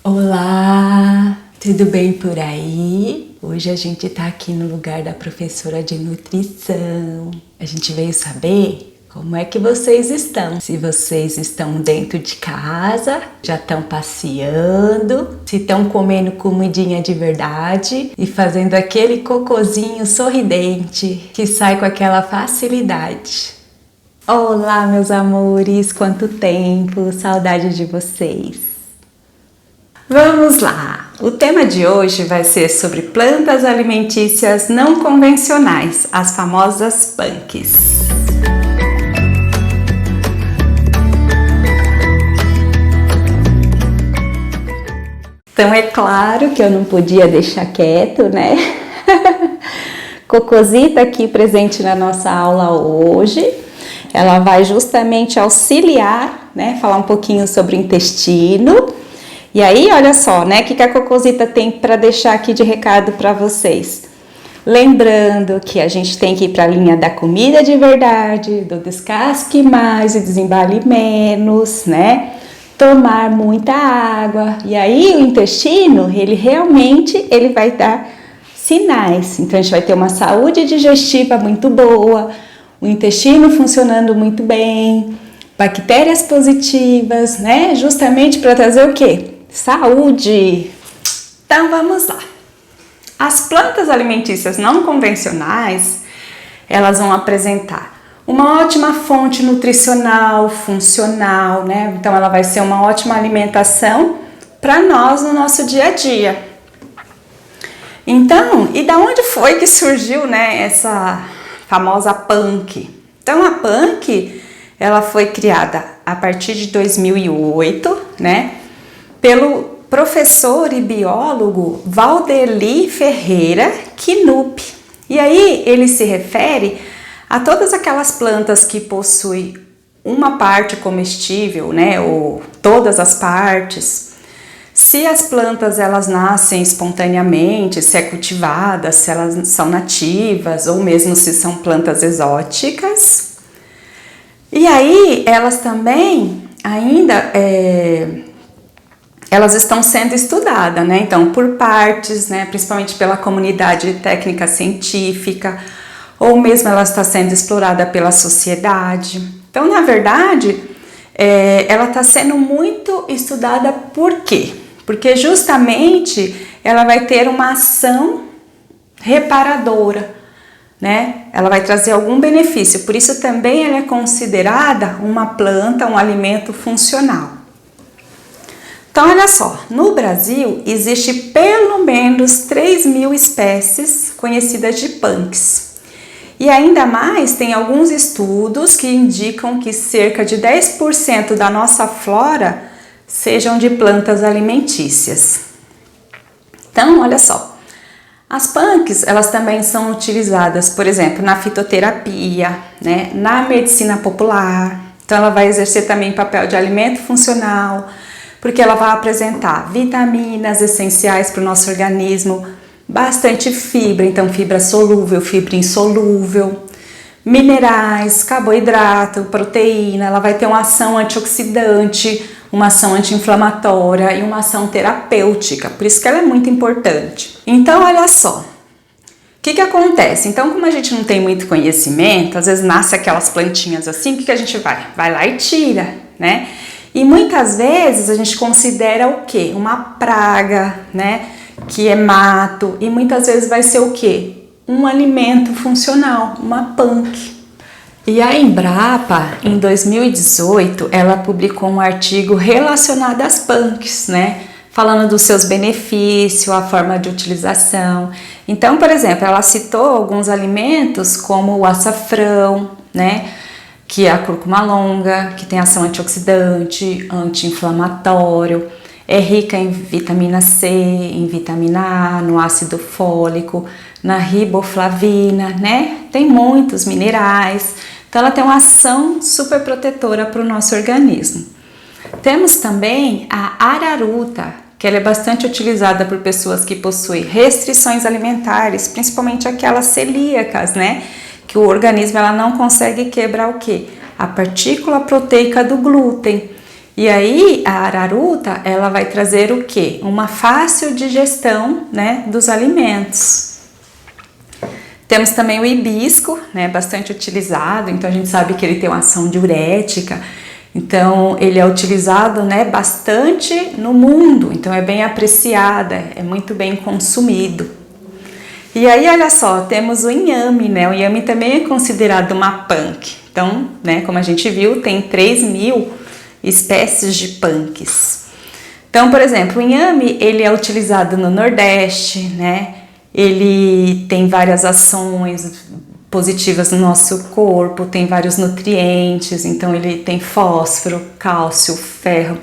Olá, tudo bem por aí? Hoje a gente tá aqui no lugar da professora de nutrição. A gente veio saber como é que vocês estão. Se vocês estão dentro de casa, já estão passeando, se estão comendo comidinha de verdade e fazendo aquele cocôzinho sorridente que sai com aquela facilidade. Olá, meus amores, quanto tempo, saudade de vocês. Vamos lá! O tema de hoje vai ser sobre plantas alimentícias não convencionais, as famosas punks. Então é claro que eu não podia deixar quieto, né? Cocosita aqui presente na nossa aula hoje. Ela vai justamente auxiliar, né? Falar um pouquinho sobre o intestino. E aí, olha só, né? O que a Cocosita tem para deixar aqui de recado para vocês? Lembrando que a gente tem que ir para a linha da comida de verdade, do descasque mais e desembale menos, né? Tomar muita água. E aí, o intestino, ele realmente vai dar sinais. Então, a gente vai ter uma saúde digestiva muito boa, o intestino funcionando muito bem, bactérias positivas, né? Justamente para trazer o quê? Saúde! Então vamos lá. As plantas alimentícias não convencionais, elas vão apresentar uma ótima fonte nutricional, funcional, né? Então ela vai ser uma ótima alimentação para nós no nosso dia a dia. Então, e da onde foi que surgiu, né, essa famosa punk? Então a punk, ela foi criada a partir de 2008, né? Pelo professor e biólogo Valdeli Ferreira Knupp. E aí ele se refere a todas aquelas plantas que possuem uma parte comestível, né, ou todas as partes. Se as plantas elas nascem espontaneamente, se é cultivadas, se elas são nativas ou mesmo se são plantas exóticas. E aí elas também ainda elas estão sendo estudadas, né? Então, por partes, né? Principalmente pela comunidade técnica científica, ou mesmo ela está sendo explorada pela sociedade. Então, na verdade, ela está sendo muito estudada por quê? Porque justamente ela vai ter uma ação reparadora, né? Ela vai trazer algum benefício, por isso também ela é considerada uma planta, um alimento funcional. Então, olha só, no Brasil existe pelo menos 3.000 espécies conhecidas de punks. E ainda mais tem alguns estudos que indicam que cerca de 10% da nossa flora sejam de plantas alimentícias. Então, olha só, as punks, elas também são utilizadas, por exemplo, na fitoterapia, né, na medicina popular. Então, ela vai exercer também papel de alimento funcional, porque ela vai apresentar vitaminas essenciais para o nosso organismo, bastante fibra, então fibra solúvel, fibra insolúvel, minerais, carboidrato, proteína, ela vai ter uma ação antioxidante, uma ação anti-inflamatória e uma ação terapêutica, por isso que ela é muito importante. Então, olha só, o que acontece? Então, como a gente não tem muito conhecimento, às vezes nasce aquelas plantinhas assim, o que a gente vai? Vai lá e tira, né? E muitas vezes a gente considera o quê? Uma praga, né? Que é mato, e muitas vezes vai ser o quê? Um alimento funcional, uma punk. E a Embrapa, em 2018, ela publicou um artigo relacionado às punks, né? Falando dos seus benefícios, a forma de utilização. Então, por exemplo, ela citou alguns alimentos como o açafrão, né? Que é a cúrcuma longa, que tem ação antioxidante, anti-inflamatório, é rica em vitamina C, em vitamina A, no ácido fólico, na riboflavina, né? Tem muitos minerais, então ela tem uma ação super protetora para o nosso organismo. Temos também a araruta, que ela é bastante utilizada por pessoas que possuem restrições alimentares, principalmente aquelas celíacas, né? Que o organismo ela não consegue quebrar o quê? A partícula proteica do glúten. E aí a araruta, ela vai trazer o quê? Uma fácil digestão, né, dos alimentos. Temos também o hibisco, né, bastante utilizado, então a gente sabe que ele tem uma ação diurética, então ele é utilizado, né, bastante no mundo, então é bem apreciada, é muito bem consumido. E aí, olha só, temos o inhame, né, o inhame também é considerado uma punk, então, né, como a gente viu, tem 3.000 espécies de punks. Então, por exemplo, o inhame, ele é utilizado no Nordeste, né, ele tem várias ações positivas no nosso corpo, tem vários nutrientes, então ele tem fósforo, cálcio, ferro,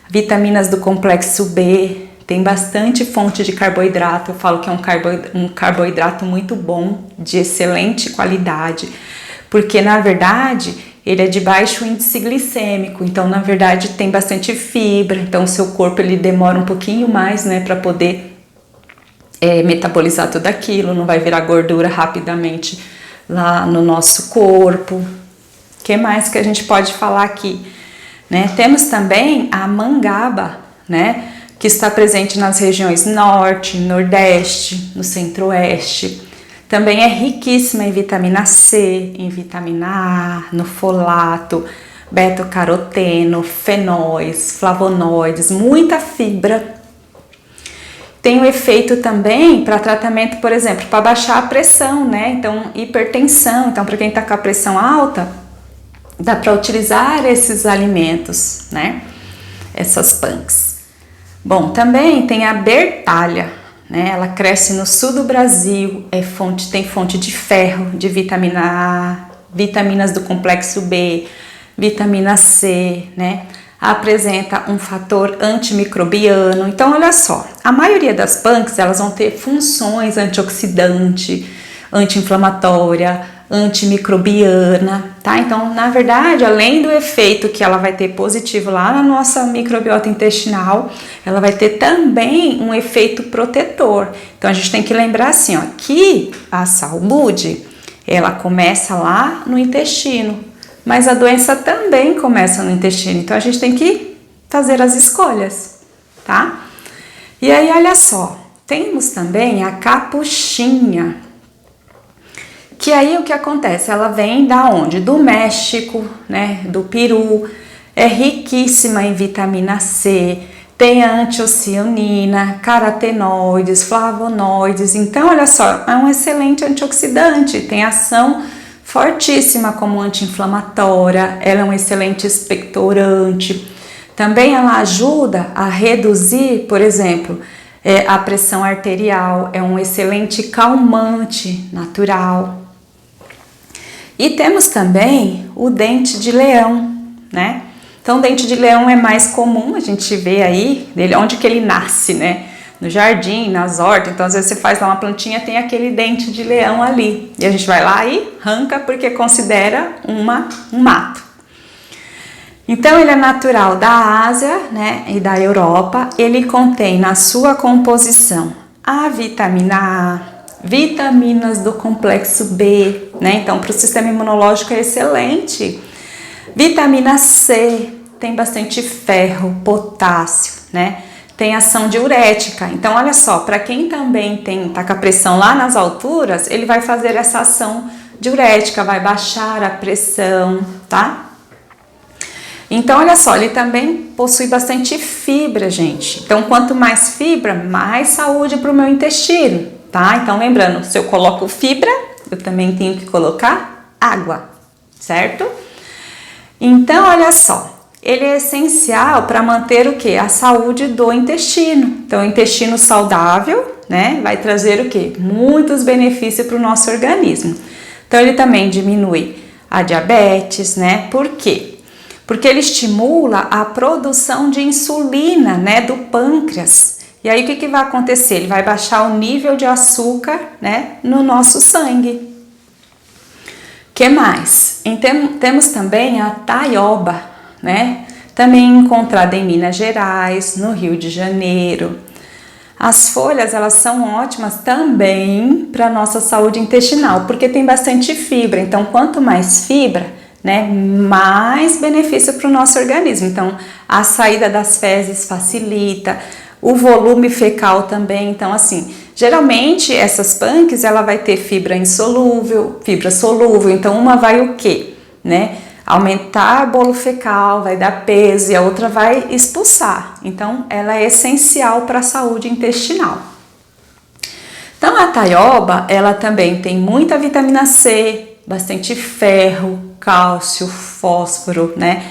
vitaminas do complexo B, tem bastante fonte de carboidrato, eu falo que é um carboidrato muito bom, de excelente qualidade, porque na verdade ele é de baixo índice glicêmico, então na verdade tem bastante fibra, então o seu corpo ele demora um pouquinho mais, né, para poder metabolizar tudo aquilo, não vai virar gordura rapidamente lá no nosso corpo. O que mais que a gente pode falar aqui? Né? Temos também a mangaba, né? Que está presente nas regiões norte, nordeste, no centro-oeste. Também é riquíssima em vitamina C, em vitamina A, no folato, beta-caroteno, fenóis, flavonoides, muita fibra. Tem um efeito também para tratamento, por exemplo, para baixar a pressão, né? Então, hipertensão. Então, para quem está com a pressão alta, dá para utilizar esses alimentos, né? Essas punks. Bom, também tem a bertalha, né? Ela cresce no sul do Brasil, tem fonte de ferro, de vitamina A, vitaminas do complexo B, vitamina C, né? Apresenta um fator antimicrobiano. Então, olha só, a maioria das punks, elas vão ter funções antioxidante, anti-inflamatória, antimicrobiana, tá? Então, na verdade, além do efeito que ela vai ter positivo lá na nossa microbiota intestinal, ela vai ter também um efeito protetor. Então, a gente tem que lembrar assim, ó, que a saúde, ela começa lá no intestino, mas a doença também começa no intestino, então a gente tem que fazer as escolhas, tá? E aí, olha só, temos também a capuchinha, que aí o que acontece? Ela vem da onde? Do México, né? Do Peru, é riquíssima em vitamina C, tem antocianina, carotenoides, flavonoides, então olha só, é um excelente antioxidante, tem ação fortíssima como anti-inflamatória, ela é um excelente expectorante. Também ela ajuda a reduzir, por exemplo, a pressão arterial, é um excelente calmante natural. E temos também o dente de leão, né? Então, o dente de leão é mais comum, a gente vê aí, onde que ele nasce, né? No jardim, nas hortas, então às vezes você faz lá uma plantinha, tem aquele dente de leão ali, e a gente vai lá e arranca porque considera um mato. Então ele é natural da Ásia, né, e da Europa, ele contém na sua composição a vitamina A, vitaminas do complexo B, né, então para o sistema imunológico é excelente, vitamina C, tem bastante ferro, potássio, né, tem ação diurética. Então, olha só, para quem também tá com a pressão lá nas alturas, ele vai fazer essa ação diurética, vai baixar a pressão, tá? Então, olha só, ele também possui bastante fibra, gente. Então, quanto mais fibra, mais saúde para o meu intestino, tá? Então, lembrando, se eu coloco fibra, eu também tenho que colocar água, certo? Então, olha só. Ele é essencial para manter o que? A saúde do intestino. Então, o intestino saudável, né, vai trazer o que? Muitos benefícios para o nosso organismo. Então, ele também diminui a diabetes, né? Por quê? Porque ele estimula a produção de insulina, né, do pâncreas. E aí, o que vai acontecer? Ele vai baixar o nível de açúcar, né, no nosso sangue. Que mais? Temos também a taioba, né? Também encontrada em Minas Gerais, no Rio de Janeiro. As folhas, elas são ótimas também para a nossa saúde intestinal, porque tem bastante fibra. Então, quanto mais fibra, né, mais benefício para o nosso organismo. Então, a saída das fezes facilita, o volume fecal também. Então, assim, geralmente essas punks, ela vai ter fibra insolúvel, fibra solúvel. Então, uma vai o quê? Né? Aumentar bolo fecal, vai dar peso, e a outra vai expulsar. Então, ela é essencial para a saúde intestinal. Então, a taioba, ela também tem muita vitamina C, bastante ferro, cálcio, fósforo, né?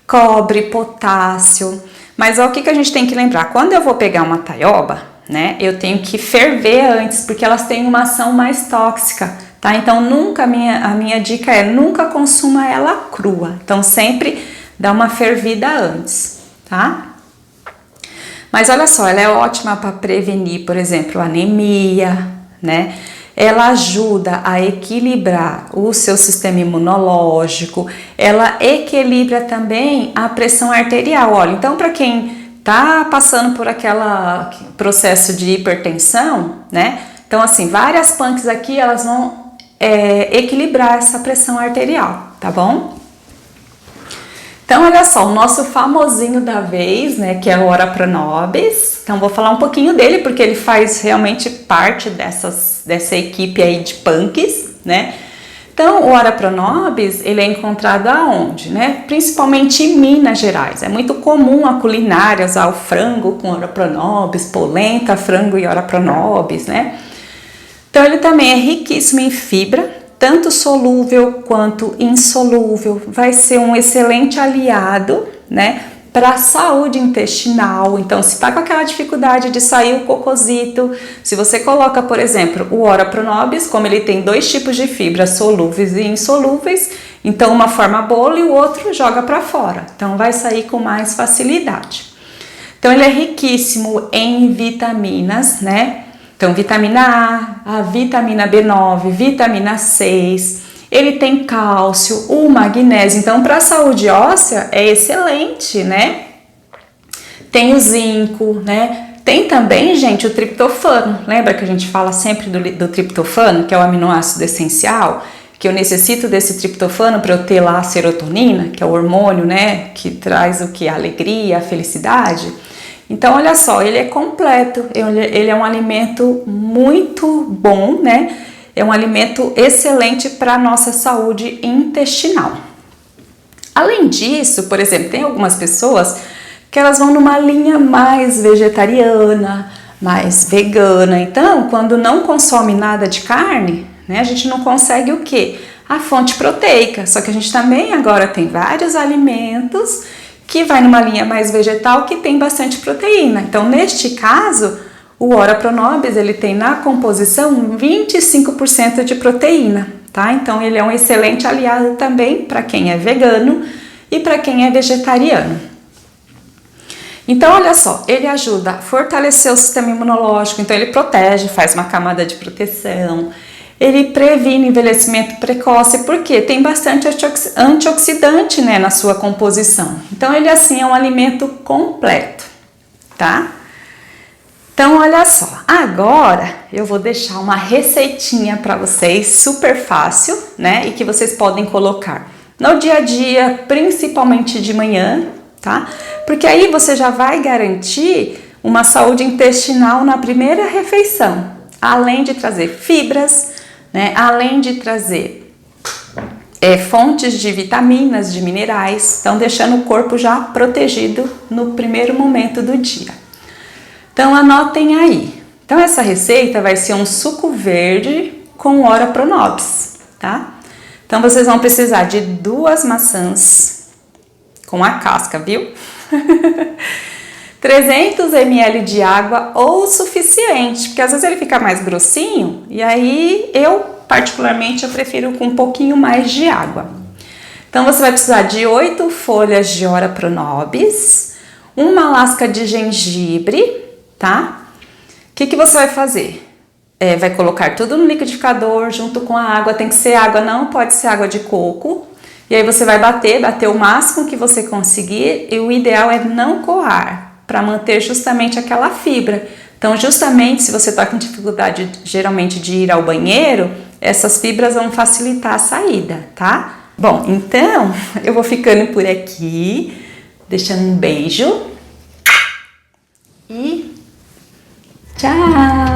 Cobre, potássio. Mas ó, o que a gente tem que lembrar? Quando eu vou pegar uma taioba, né? Eu tenho que ferver antes, porque elas têm uma ação mais tóxica, tá? Então, nunca, a minha dica é nunca consuma ela crua. Então, sempre dá uma fervida antes, tá? Mas olha só, ela é ótima para prevenir, por exemplo, anemia, né? Ela ajuda a equilibrar o seu sistema imunológico, ela equilibra também a pressão arterial. Olha, então para quem tá passando por aquele processo de hipertensão, né? Então assim, várias punks aqui, elas vão equilibrar essa pressão arterial, tá bom? Então, olha só, o nosso famosinho da vez, né, que é o Ora Pro Nobis. Então, vou falar um pouquinho dele, porque ele faz realmente parte dessa equipe aí de punks, né? Então, o Ora Pro Nobis, ele é encontrado aonde, né? Principalmente em Minas Gerais. É muito comum a culinária usar o frango com Ora Pro Nobis, polenta, frango e Ora Pro Nobis, né? Então, ele também é riquíssimo em fibra, tanto solúvel quanto insolúvel, vai ser um excelente aliado, né, para a saúde intestinal. Então, se tá com aquela dificuldade de sair o cocôzito, se você coloca, por exemplo, o Ora Pro Nobis, como ele tem dois tipos de fibras, solúveis e insolúveis, então uma forma bolo e o outro joga para fora. Então, vai sair com mais facilidade. Então, ele é riquíssimo em vitaminas, né? Então, vitamina A, a vitamina B9, vitamina 6, ele tem cálcio, o magnésio. Então, para a saúde óssea é excelente, né? Tem o zinco, né? Tem também, gente, o triptofano. Lembra que a gente fala sempre do triptofano, que é o aminoácido essencial? Que eu necessito desse triptofano para eu ter lá a serotonina, que é o hormônio, né? Que traz o que? A alegria, a felicidade. Então, olha só, ele é completo, ele é um alimento muito bom, né? É um alimento excelente para a nossa saúde intestinal. Além disso, por exemplo, tem algumas pessoas que elas vão numa linha mais vegetariana, mais vegana. Então, quando não consome nada de carne, né, a gente não consegue o quê? A fonte proteica. Só que a gente também agora tem vários alimentos que vai numa linha mais vegetal que tem bastante proteína. Então, neste caso, o Ora Pro Nobis, ele tem na composição 25% de proteína, tá? Então, ele é um excelente aliado também para quem é vegano e para quem é vegetariano. Então, olha só, ele ajuda a fortalecer o sistema imunológico, então ele protege, faz uma camada de proteção, ele previne envelhecimento precoce, porque tem bastante antioxidante, né, na sua composição. Então, ele assim é um alimento completo, tá? Então, olha só, agora eu vou deixar uma receitinha para vocês, super fácil, né, e que vocês podem colocar no dia a dia, principalmente de manhã, tá? Porque aí você já vai garantir uma saúde intestinal na primeira refeição, além de trazer fibras, né? Além de trazer fontes de vitaminas, de minerais, estão deixando o corpo já protegido no primeiro momento do dia. Então anotem aí. Então essa receita vai ser um suco verde com Ora Pro Nobis, tá? Então vocês vão precisar de 2 maçãs com a casca, viu? 300 ml de água ou o suficiente, porque às vezes ele fica mais grossinho e aí eu prefiro com um pouquinho mais de água. Então você vai precisar de 8 folhas de Ora Pro Nobis, uma lasca de gengibre, tá? O que você vai fazer? Vai colocar tudo no liquidificador junto com a água, tem que ser água, não pode ser água de coco. E aí você vai bater o máximo que você conseguir e o ideal é não coar, para manter justamente aquela fibra. Então, justamente se você está com dificuldade geralmente de ir ao banheiro, essas fibras vão facilitar a saída, tá? Bom, então eu vou ficando por aqui, deixando um beijo e tchau!